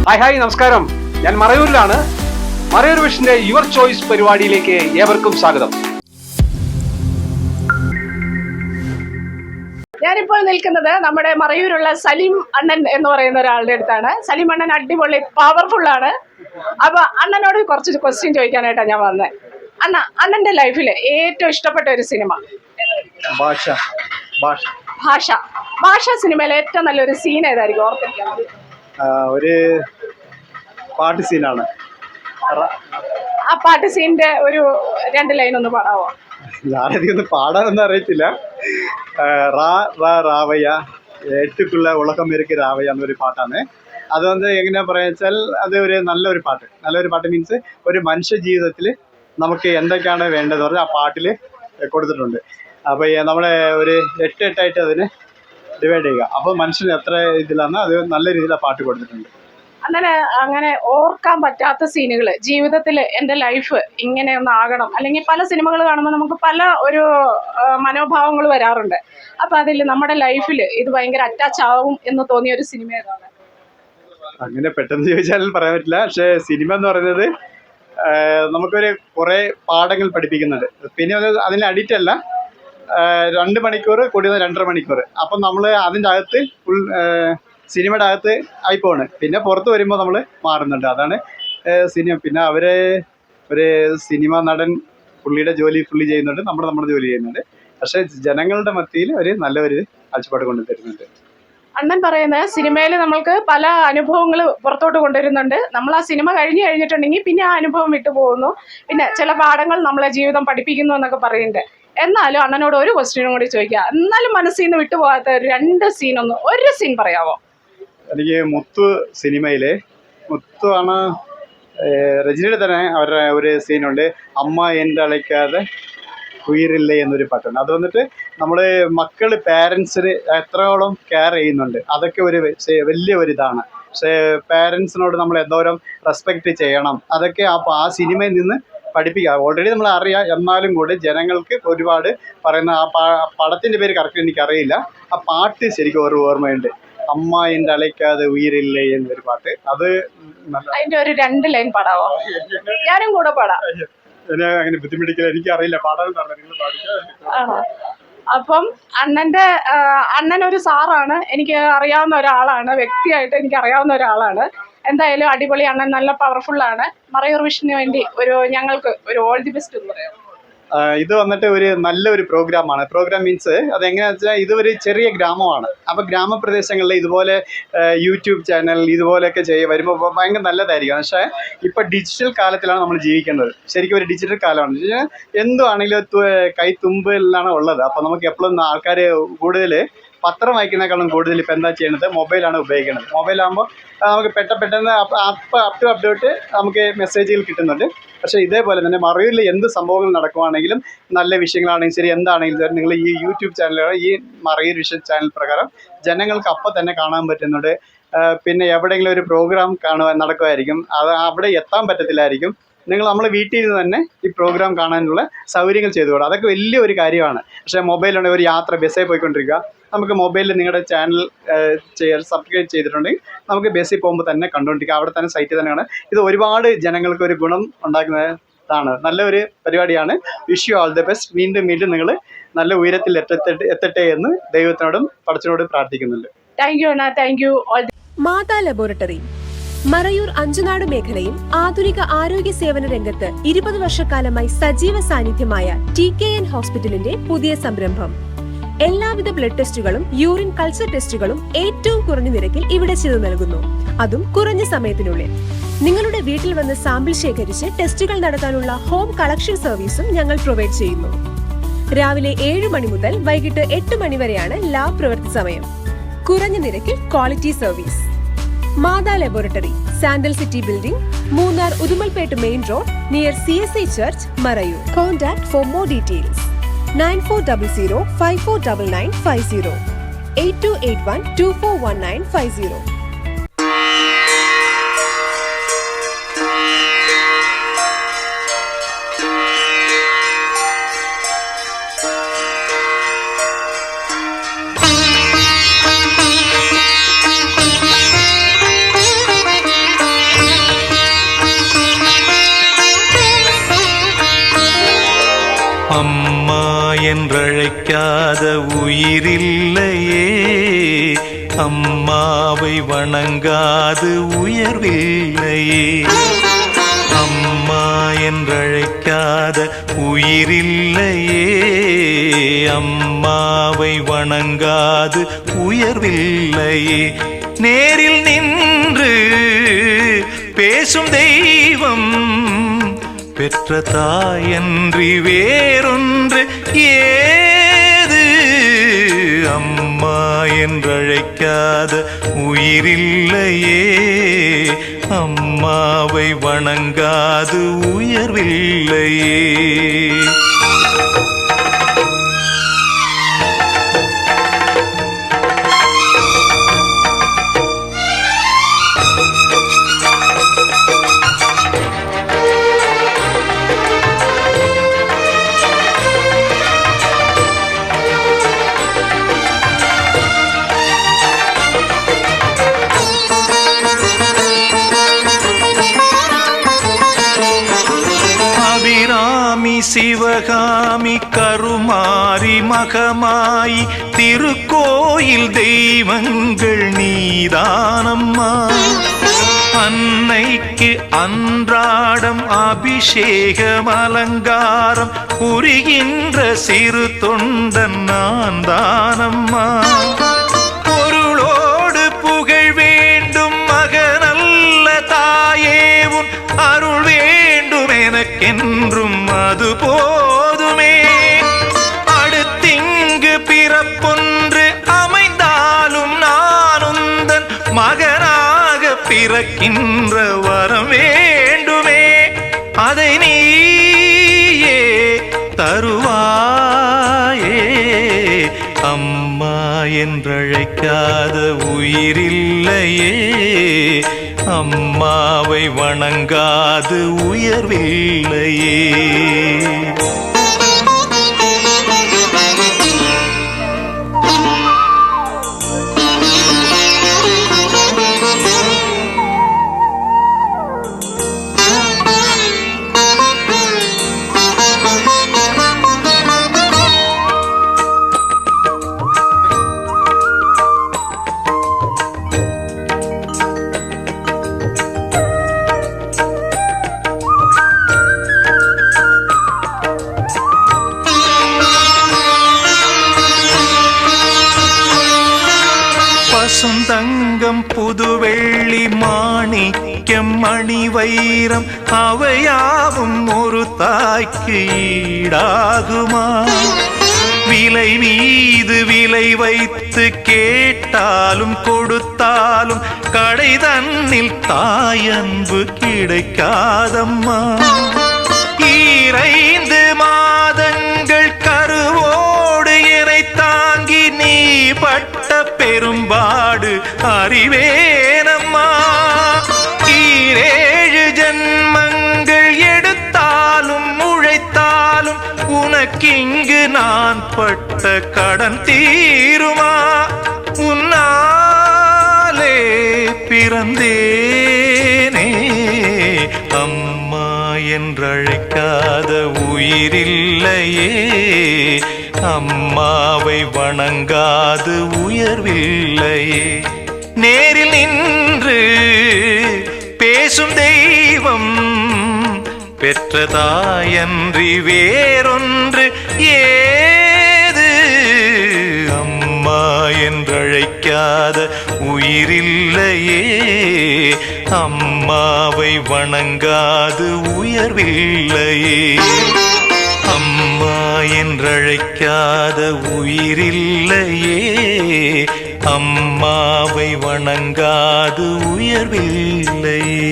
Hi നമസ്കാരം. ഞാൻ മറയൂരിലാണ്. Marayur വിഷന്റെ your choice പരിപാടിയിലേക്ക് ഏവർക്കും സ്വാഗതം. ഞാനിപ്പോൾ നിൽക്കുന്നത് നമ്മുടെ മറയൂരുള്ള സലീം അണ്ണൻ എന്ന് പറയുന്ന ഒരാളുടെ അടുത്താണ്. സലീം അണ്ണൻ അടിപൊളി പവർഫുൾ ആണ്. അപ്പൊ അണ്ണനോട് കുറച്ച് ക്വസ്റ്റ്യൻ ചോദിക്കാനായിട്ടാണ് ഞാൻ വന്നത്. അണ്ണന്റെ ലൈഫിൽ ഏറ്റവും ഇഷ്ടപ്പെട്ട ഒരു സിനിമ? ഭാഷ സിനിമയിലെ ഏറ്റവും നല്ലൊരു സീൻ ഏതായിരിക്കും ഓർത്തിരിക്കാൻ? ഒരു പാട്ട് സീനാണ്. ആ പാട്ട് സീനിന്റെ ഒരു 2 ലൈൻ ഒന്ന് പാടാവോ? ഞാനധികം പാടാനൊന്നും അറിയത്തില്ല. രാവയ്യ എട്ടുക്കുള്ള ഉളക്കം ഇருக்கு രാവയ്യ എന്നൊരു പാട്ടാണ്. അത് എങ്ങനെയാ പറയാ വെച്ചാൽ അത് ഒരു നല്ലൊരു പാട്ട് മീൻസ് ഒരു മനുഷ്യ ജീവിതത്തിൽ നമുക്ക് എന്തൊക്കെയാണ് വേണ്ടതെന്ന് പറഞ്ഞാൽ ആ പാട്ടിൽ കൊടുത്തിട്ടുണ്ട്. അപ്പോൾ നമ്മളെ ഒരു 8 അതിന് ഡിവൈഡ് ചെയ്യുക. അപ്പോൾ മനുഷ്യന് എത്ര ഇതിലാണ് അത് നല്ല രീതിയിൽ ആ പാട്ട് കൊടുത്തിട്ടുണ്ട്. അങ്ങനെ ഓർക്കാൻ പറ്റാത്ത സീനുകൾ ജീവിതത്തിൽ എൻ്റെ ലൈഫ് ഇങ്ങനെ ഒന്ന് ആകണം, അല്ലെങ്കിൽ പല സിനിമകൾ കാണുമ്പോൾ നമുക്ക് പല ഒരു മനോഭാവങ്ങൾ വരാറുണ്ട്. അപ്പം അതിൽ നമ്മുടെ ലൈഫിൽ ഇത് ഭയങ്കര അറ്റാച്ച് ആവും എന്ന് തോന്നിയ ഒരു സിനിമ ഏതാണ്? അങ്ങനെ പെട്ടെന്ന് ചോദിച്ചാൽ പറയാൻ പറ്റില്ല. പക്ഷേ സിനിമ എന്ന് പറയുന്നത് നമുക്കൊരു കുറേ പാഠങ്ങൾ പഠിപ്പിക്കുന്നുണ്ട്. പിന്നെ അതിന് അഡിക്റ്റ് അല്ല. 2 മണിക്കൂർ കൂടിയത് 2.5 മണിക്കൂർ. അപ്പം നമ്മൾ അതിൻ്റെ അകത്ത് ഫുൾ സിനിമയുടെ അകത്ത് ആയിപ്പോണ്. പിന്നെ പുറത്ത് വരുമ്പോൾ നമ്മൾ മാറുന്നുണ്ട്. അതാണ് സിനിമ. പിന്നെ അവരെ ഒരു സിനിമ നടൻ പുള്ളിയുടെ ജോലി ഫുള്ളി ചെയ്യുന്നുണ്ട്, നമ്മുടെ ജോലി ചെയ്യുന്നുണ്ട്. പക്ഷേ ജനങ്ങളുടെ മധ്യയിൽ ഒരു നല്ലൊരു കാഴ്ചപ്പാട് കൊണ്ടുതരുന്നുണ്ട്. അണ്ണൻ പറയുന്നത് സിനിമയിൽ നമ്മൾക്ക് പല അനുഭവങ്ങൾ പുറത്തോട്ട് കൊണ്ടുവരുന്നുണ്ട്. നമ്മൾ ആ സിനിമ കഴിഞ്ഞിട്ടുണ്ടെങ്കിൽ പിന്നെ ആ അനുഭവം വിട്ടുപോകുന്നു, പിന്നെ ചില പാഠങ്ങൾ നമ്മളെ ജീവിതം പഠിപ്പിക്കുന്നു എന്നൊക്കെ പറയുന്നുണ്ട്. എന്നാലും അണ്ണനോട് ഒരു ക്വസ്റ്റ്യനും കൂടി ചോദിക്കുക. എന്നാലും മനസ്സിൽ നിന്ന് വിട്ടുപോകാത്ത ഒരു സീൻ പറയാമോ? എനിക്ക് മുത്തു സിനിമയിലെ മുത്തു ആണ് രജനിയുടെ തന്നെ അവരുടെ ഒരു സീനുണ്ട്, അമ്മ എൻ്റെ അழைക്കാതെ ഉയരില്ലേ എന്നൊരു പാട്ടുണ്ട്. അത് നമ്മൾ മക്കൾ പാരൻസിന് എത്രയോളം കെയർ ചെയ്യുന്നുണ്ട്, അതൊക്കെ ഒരു വലിയ ഒരിതാണ്. പക്ഷേ പാരൻസിനോട് നമ്മൾ എന്തോരം റെസ്പെക്റ്റ് ചെയ്യണം, അതൊക്കെ ആ സിനിമയിൽ നിന്ന് പഠിപ്പിക്കുക. ഓൾറെഡി നമ്മൾ അറിയാം, എന്നാലും കൂടി ജനങ്ങൾക്ക് ഒരുപാട് പറയുന്ന ആ പടത്തിൻ്റെ പേര് കറക്റ്റ് എനിക്കറിയില്ല. ആ പാട്ട് ശരിക്കും ഒരു ഓർമ്മയുണ്ട്, അമ്മ എൻ്റെ അழைക്കാതെ ഉയരില്ലേ എന്നൊരു പാട്ട്. അത് അതിന്റെ ഒരു 2 ലൈൻ പാടാവോ? ഞാനും കൂടെ പാടാം. എന്നെ അങ്ങനെ ബുദ്ധിമുട്ടിക്കില്ല, എനിക്കറിയില്ല പാടാൻ. അപ്പം അണ്ണൻ ഒരു സാറാണ്, എനിക്ക് അറിയാവുന്ന ഒരാളാണ്, വ്യക്തിയായിട്ട് എനിക്ക് അറിയാവുന്ന ഒരാളാണ്. എന്തായാലും അടിപൊളി അണ്ണൻ, നല്ല പവർഫുള്ളാണ്. മറയൂർ വിഷന് വേണ്ടി ഞങ്ങൾക്ക് ഒരു ഓൾ ദി ബെസ്റ്റ് എന്ന് പറയാം. ഇത് ഒരു നല്ലൊരു പ്രോഗ്രാമാണ്. പ്രോഗ്രാം മീൻസ് അതെങ്ങനെയാണെന്ന് വെച്ചാൽ ഇത് ഒരു ചെറിയ ഗ്രാമമാണ്. അപ്പോൾ ഗ്രാമപ്രദേശങ്ങളിൽ ഇതുപോലെ യൂട്യൂബ് ചാനൽ ഇതുപോലെയൊക്കെ വരുമ്പോൾ ഭയങ്കര നല്ലതായിരിക്കും. പക്ഷേ ഇപ്പോൾ ഡിജിറ്റൽ കാലത്തിലാണ് നമ്മൾ ജീവിക്കേണ്ടത്. ശരിക്കും ഒരു ഡിജിറ്റൽ കാലമാണ്. എന്തുവാണെങ്കിലും കൈത്തുമ്പിലാണ് ഉള്ളത്. അപ്പോൾ നമുക്ക് എപ്പോഴും ആൾക്കാർ കൂടുതൽ പത്രം വായിക്കുന്നതിനേക്കാളും കൂടുതൽ ഇപ്പോൾ എന്താ ചെയ്യുന്നത്, മൊബൈലാണ് ഉപയോഗിക്കുന്നത്. മൊബൈലാകുമ്പോൾ നമുക്ക് പെട്ടെന്ന് അപ്ഡേറ്റ് നമുക്ക് മെസ്സേജുകൾ കിട്ടുന്നുണ്ട്. പക്ഷേ ഇതേപോലെ തന്നെ മറയൂരിൽ എന്ത് സംഭവങ്ങൾ നടക്കുവാണെങ്കിലും നല്ല വിഷയങ്ങളാണെങ്കിലും ശരി, എന്താണെങ്കിലും നിങ്ങൾ ഈ യൂട്യൂബ് ചാനലുകൾ, ഈ മറയൂർ വിഷൻ ചാനൽ പ്രകാരം ജനങ്ങൾക്ക് അപ്പം തന്നെ കാണാൻ പറ്റുന്നുണ്ട്. പിന്നെ എവിടെയെങ്കിലും ഒരു പ്രോഗ്രാം നടക്കുമായിരിക്കും, അത് അവിടെ എത്താൻ പറ്റത്തില്ലായിരിക്കും. നമ്മൾ വീട്ടിൽ നിന്ന് തന്നെ ഈ പ്രോഗ്രാം കാണാനുള്ള സൗകര്യങ്ങൾ ചെയ്തുകൂടാ. അതൊക്കെ വലിയൊരു കാര്യമാണ്. പക്ഷേ മൊബൈലുണ്ടെങ്കിൽ ഒരു യാത്ര ബസ്സിൽ പോയിക്കൊണ്ടിരിക്കുക, നമുക്ക് മൊബൈലിൽ നിങ്ങളുടെ ചാനൽ സബ്സ്ക്രൈബ് ചെയ്തിട്ടുണ്ടെങ്കിൽ നമുക്ക് ബസ്സിൽ പോകുമ്പോൾ തന്നെ കണ്ടുകൊണ്ടിരിക്കുക. അവിടെ തന്നെ സൈറ്റിൽ തന്നെയാണ്. ഇത് ഒരുപാട് ജനങ്ങൾക്ക് ഒരു ഗുണം ഉണ്ടാക്കുന്നതാണ്. നല്ലൊരു പരിപാടിയാണ്. Wish you all the best. വീണ്ടും നിങ്ങൾ നല്ല ഉയരത്തിൽ എത്തട്ടെ എന്ന് ദൈവത്തിനോടും പടച്ചനോടും പ്രാർത്ഥിക്കുന്നുണ്ട്. Thank you. Matha laboratory Marayoor Anchunad മേഖലയിൽ ആധുനിക ആരോഗ്യ സേവന രംഗത്ത് 20 വർഷക്കാലമായി സജീവ സാന്നിധ്യമായ TKN ഹോസ്പിറ്റലിന്റെ പുതിയ സംരംഭം. എല്ലാവിധ ബ്ലഡ് ടെസ്റ്റുകളും യൂറിൻ കൾച്ചർ ടെസ്റ്റുകളും ഏറ്റവും കുറഞ്ഞ നിരക്കിൽ ഇവിടെ ചെയ്തു നൽകുന്നു, അതും കുറഞ്ഞ സമയത്തിനുള്ളിൽ. നിങ്ങളുടെ വീട്ടിൽ വന്ന് സാമ്പിൾ ശേഖരിച്ച് ടെസ്റ്റുകൾ നടത്താനുള്ള ഹോം കളക്ഷൻ സർവീസും ഞങ്ങൾ പ്രൊവൈഡ് ചെയ്യുന്നു. രാവിലെ 7 മണി മുതൽ വൈകിട്ട് 8 മണി വരെയാണ് ലാബ് പ്രവൃത്തി സമയം. കുറഞ്ഞ നിരക്കിൽ quality service. Matha laboratory, sandal city building, Munnar Udumalpet main road, near CSI church, Marayoor. Contact for more details 9400 549950 8281 241950. என்றழைக்காத உயிரில்லையே, அம்மாவை வணங்காது உயர்வில்லையே. அம்மா என்றழைக்காத உயிரில்லையே, அம்மாவை வணங்காது உயர்வில்லையே. நேரில் நின்று பேசும் தெய்வம் பெற்ற தாயன்றி வேறொன்று ஏது. அம்மா என்றழைக்காத உயிரில்லையே, அம்மாவை வணங்காது உயர்வில்லையே. சிவகாமி கருமாரி மகமாயி திருக்கோயில் தெய்வங்கள் நீதானம்மா. அன்னைக்கு அன்றாடம் அபிஷேகம் அலங்காரம் புரிகின்ற சிறு தொண்டன் நான் தானம்மா. பொருளோடு புகழ் வேண்டும் மகனல்ல தாயே, உன் அருள் வேண்டும் எனக்கென்றும் அது போதுமே. அடுத்திங்கு பிறப்பொன்று அமைந்தாலும் நான் உந்தன் மகனாக பிறக்கின்ற வரம் வேண்டுமே. அதை நீயே தருவாயே. அம்மா என்றழைக்காத உயிரில்லையே, அம்மாவை வணங்காது உயர்வில்லையே. பசுந்தங்கம் புதுவெள்ளி மாணிக்கம் மணி வைரம் அவையாவும் ஒரு தாய்க்கு ஈடாகுமா? விலை மீது விலை வைத்து கேட்டாலும் கொடுத்தாலும் கடை தன்னில் தாயன்பு கிடைக்காதம்மா. 2 மாதங்கள் கருவோடு என்னை தாங்கி நீ பட்ட பெரும்பாடு அறிவேனம்மா. 7 ஜன்மங்கள் எடுத்தாலும் உழைத்தாலும் உனக்கிங்கு நான் பட்ட கடன் தீருமா? உன்னாலே பிறந்தேனே. அம்மா என்றழைக்காத உயிரில்லையே, அம்மாவை வணங்காது உயர்வில்லையே. நேரில் நின்று பேசும் தெய்வம் பெற்ற தாயன்றி வேறொன்று ஏது. அம்மா என்றழைக்காத உயிரில்லையே, அம்மாவை வணங்காது உயர்வில்லையே. அம்மா என்றழைக்காத உயிரில்லையே, அம்மாவை வணங்காது உயர்வில்லையே.